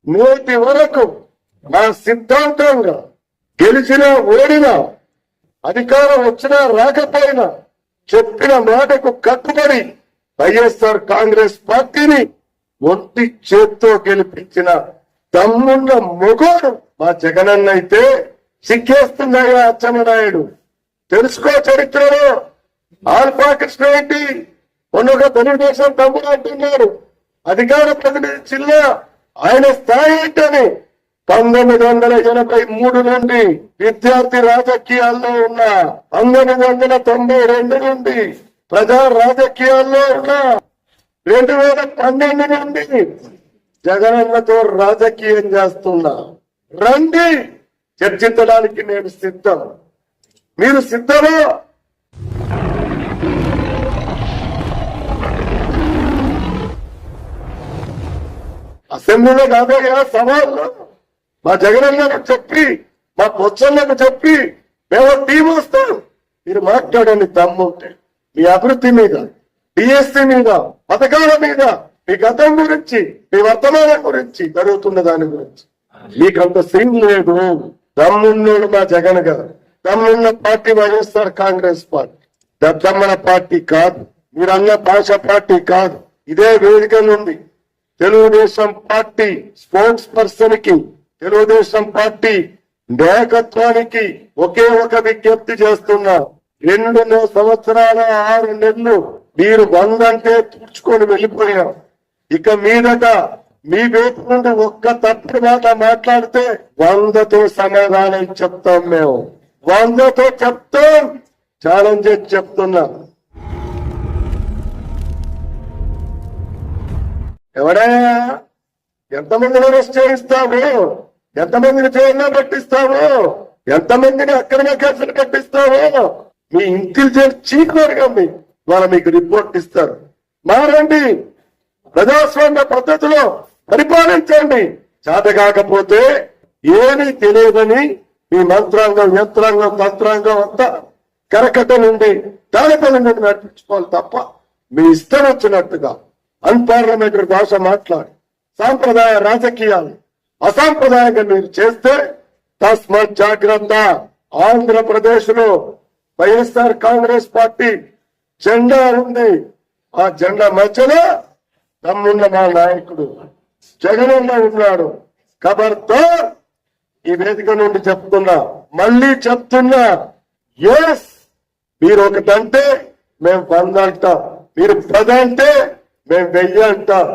నేటి వరకు నా సిద్ధాంతంగా గెలిచినా ఓడినా అధికారం వచ్చినా రాకపోయినా చెప్పిన మాటకు కట్టుబడి వైఎస్ఆర్ కాంగ్రెస్ పార్టీని ఒంటి చేత్తో గెలిపించిన తమ్మున్న మొగోడు మా జగనన్న అయితే సిగ్గేస్తున్నాయా అచ్చెన్నాయుడు? తెలుసుకో చరిత్రలో ఆల్ఫా కృష్ణ ఏంటి మొన్నొక తెలుగుదేశం తమ్ముడు అంటున్నారు అధికార ప్రతినిధి జిల్లా ఆయన స్థాయి ఏంటని 1983 నుండి విద్యార్థి రాజకీయాల్లో ఉన్న 1992 నుండి ప్రజా రాజకీయాల్లో ఉన్న 2012 నుండి జగనన్నతో రాజకీయం చేస్తున్నా. రండి, చర్చించడానికి నేను సిద్ధం. మీరు సిద్ధమా? అసెంబ్లీలో కాదయ్యా సవాళ్ళు. మా జగనన్నకు చెప్పి మా పొచ్చన్నకు చెప్పి మేము టీం వస్తాం. మీరు మాట్లాడండి దమ్ముంటే మీ అభివృద్ధి మీద, డిఎస్సీ మీద, పథకాల మీద, మీ గతం గురించి, మీ వర్తమానం గురించి, జరుగుతున్న దాని గురించి. మీకంత సీన్ లేదు. దమ్మున్నాడు మా జగన్ గారు. దమ్మున్న పార్టీ వైఎస్ఆర్ కాంగ్రెస్ పార్టీ. దద్దమ్మన పార్టీ కాదు, మీరన్న భాష పార్టీ కాదు. ఇదే వేదిక నుండి తెలుగుదేశం పార్టీ స్పోర్ట్స్ పర్సన్ కి, తెలుగుదేశం పార్టీ నాయకత్వానికి ఒకే ఒక విజ్ఞప్తి చేస్తున్నా. 2 సంవత్సరాల 6 నెలలు మీరు 100 అంటే తుడుచుకొని వెళ్ళిపోయాం. ఇక మీదట మీ వైపు నుండి ఒక్క తప్పుడు మాట మాట్లాడితే 100తో సమాధానం చెప్తాం. మేము 100తో చెప్తాం. ఛాలెంజ్ చెప్తున్నా. ఎవడైనా ఎంతమందిని అరెస్ట్ చేయిస్తావు? ఎంతమందిని జైల్లో పట్టిస్తావు? ఎంతమందిని అక్రమ కేసులు కట్టిస్తావు? మీ ఇంటెలిజెన్స్ చీఫ్ వర్గం వాళ్ళ మీకు రిపోర్ట్ ఇస్తారు. మారండి, ప్రజాస్వామ్య పద్ధతిలో పరిపాలించండి. చేత కాకపోతే ఏమీ తెలియదని మీ మంత్రాంగం, యంత్రాంగం, తంత్రాంగం అంతా కరకట్ట నుండి తాళపల్లి నుండి నడిపించుకోవాలి తప్ప మీ ఇష్టం వచ్చినట్టుగా అన్పార్లమెంటరీ భాష మాట్లాడి సాంప్రదాయ రాజకీయాలు అసాంప్రదాయంగా మీరు చేస్తే తస్మాత్ జాగ్రత్త. ఆంధ్రప్రదేశ్ లో వైఎస్ఆర్ కాంగ్రెస్ పార్టీ జెండా ఉంది. ఆ జెండా మధ్యలో తమ్మున్న మా నాయకుడు జగనన్న ఉన్నాడు. ఖబర్దార్, ఈ వేదిక నుండి చెప్తున్నా, మళ్ళీ చెప్తున్నా. ఎస్, మీరు ఒకటంటే మేము 100 అంటాం. మీరు 10 అంటే మేము 1000 అంటాం.